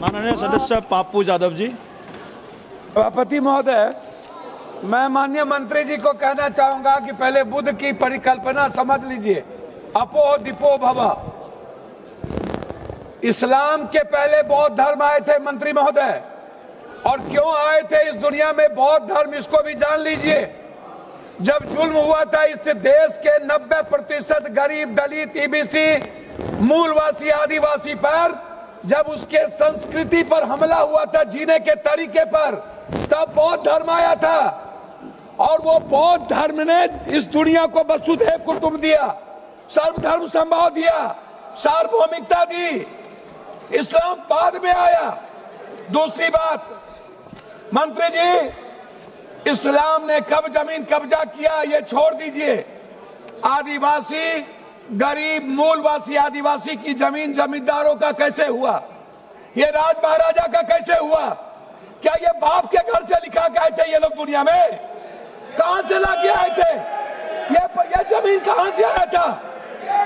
माननीय सदस्य पाप्पू यादव जी। सभापति महोदय, मैं माननीय मंत्री जी को कहना चाहूंगा कि पहले बुद्ध की परिकल्पना समझ लीजिए, अपो दीपो भव। इस्लाम के पहले बौद्ध धर्म आए थे मंत्री महोदय, और क्यों आए थे इस दुनिया में बौद्ध धर्म, इसको भी जान लीजिए। जब जुल्म हुआ था इस देश के 90% गरीब, दलित, ईबीसी, मूलवासी, आदिवासी पर, जब उसके संस्कृति पर हमला हुआ था, जीने के तरीके पर, तब बौद्ध धर्म आया था। और वो बौद्ध धर्म ने इस दुनिया को वसुधैव कुटुंब दिया, सर्वधर्म संभाव दिया, सार्वभौमिकता दी। इस्लाम बाद में आया। दूसरी बात, मंत्री जी, इस्लाम ने कब जमीन कब्जा किया ये छोड़ दीजिए। आदिवासी, गरीब, मूलवासी आदिवासी की जमीन जमींदारों का कैसे हुआ? ये राज महाराजा का कैसे हुआ? क्या ये बाप के घर से लिखा के आए थे ये लोग दुनिया में? कहां से लाके आए थे? ये जमीन कहां से आया था?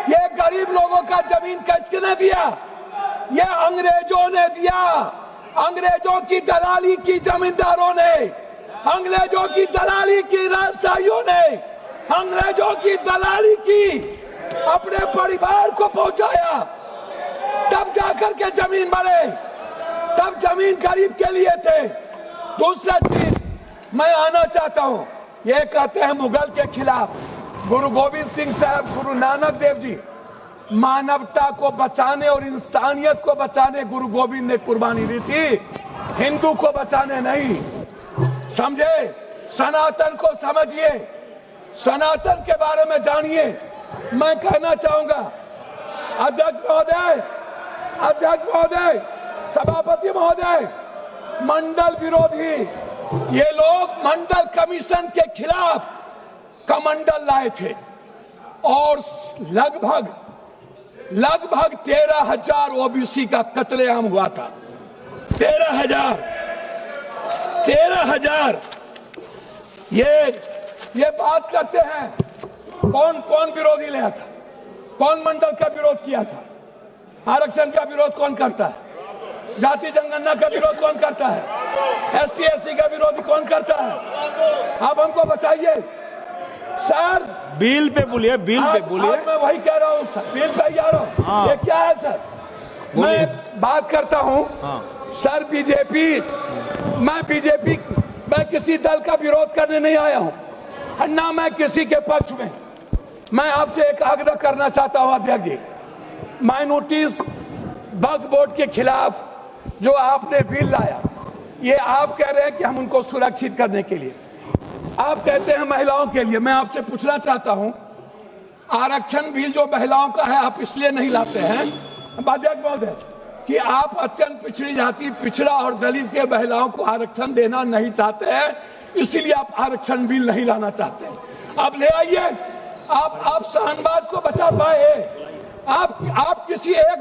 ये गरीब लोगों का जमीन किसने दिया? ये अंग्रेजों ने दिया। अंग्रेजों की दलाली की जमींदारों ने, अंग्रेजों की दलाली की राजशाहियों ने, अंग्रेजों की दलाली की अपने परिवार को पहुंचाया, तब जाकर के जमीन बने, तब जमीन गरीब के लिए थे। दूसरा चीज मैं आना चाहता हूं, ये कहते हैं मुगल के खिलाफ। गुरु गोविंद सिंह साहब, गुरु नानक देव जी, मानवता को बचाने और इंसानियत को बचाने गुरु गोविंद ने कुर्बानी दी थी, हिंदू को बचाने नहीं। समझे? सनातन को समझिए, सनातन के बारे में जानिए। मैं कहना चाहूंगा, अध्यक्ष महोदय, सभापति महोदय, मंडल विरोधी ये लोग मंडल कमीशन के खिलाफ कमंडल लाए थे, और लगभग 13,000 ओबीसी का कत्लेआम हुआ था। 13,000। ये बात करते हैं, कौन विरोधी लाया था? कौन मंडल का विरोध किया था? आरक्षण का विरोध कौन करता है? जाति जनगणना का विरोध कौन करता है? ST SC का विरोध कौन करता है? आप हमको बताइए सर। बिल पे बोलिए, बिल पे बोलिए। मैं वही कह रहा हूँ सर, बिल पे ही आ रहा हूँ। हाँ। ये क्या है सर? मैं बात करता हूँ। हाँ। सर मैं किसी दल का विरोध करने नहीं आया हूँ, ना मैं किसी के पक्ष में। मैं आपसे एक आग्रह करना चाहता हूँ अध्यक्ष जी, माइनॉरिटीज वक्फ बोर्ड के खिलाफ जो आपने बिल लाया, ये आप कह रहे हैं कि हम उनको सुरक्षित करने के लिए, आप कहते हैं महिलाओं के लिए। मैं आपसे पूछना चाहता हूं, आरक्षण बिल जो महिलाओं का है आप इसलिए नहीं लाते हैं अध्यक्ष महोदय कि आप अत्यंत पिछड़ी जाति, पिछड़ा और दलित के महिलाओं को आरक्षण देना नहीं चाहते हैं, इसीलिए आप आरक्षण बिल नहीं लाना चाहते हैं। आप ले आइए। आप शाहनवाज को बचा पाए? आप किसी एक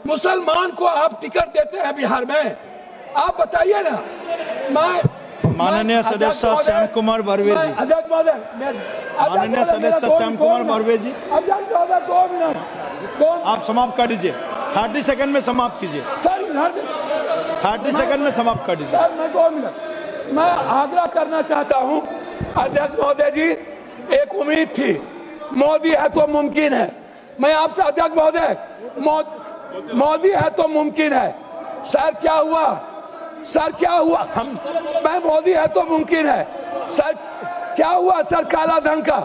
मुसलमान को आप टिकट देते हैं बिहार में? आप बताइए ना। माननीय सदस्य श्याम कुमार बर्वे जी। अध्यक्ष महोदय, माननीय सदस्य श्याम कुमार बर्वे जी, अध्यक्ष महोदय 2 मिनट आप समाप्त कर दीजिए। 30 सेकंड में समाप्त कीजिए सर। 30 सेकंड में समाप्त कर दीजिए सर। मैं 2 मिनट मैं आग्रह करना चाहता हूं अध्यक्ष महोदय जी, एक उम्मीद थी, मोदी है तो मुमकिन है। मैं आपसे अध्यक्ष महोदय, मोदी है तो मुमकिन है। सर क्या हुआ? मैं मोदी है तो मुमकिन है। सर क्या हुआ? सर काला धन का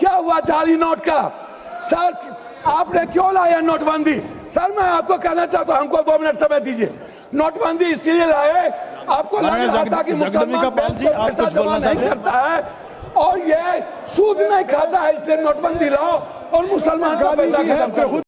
क्या हुआ? जाली नोट का? सर आपने क्यों लाया नोटबंदी? सर मैं आपको कहना चाहता हूं, हमको 2 मिनट समय दीजिए। नोटबंदी इसीलिए लाए, आपको लग रहा था कि मुसलमान पैसा जमा नहीं करता है और ये सूद नहीं खाता है, इसलिए नोटबंदी लाओ और मुसलमान का पैसा खत्म करो।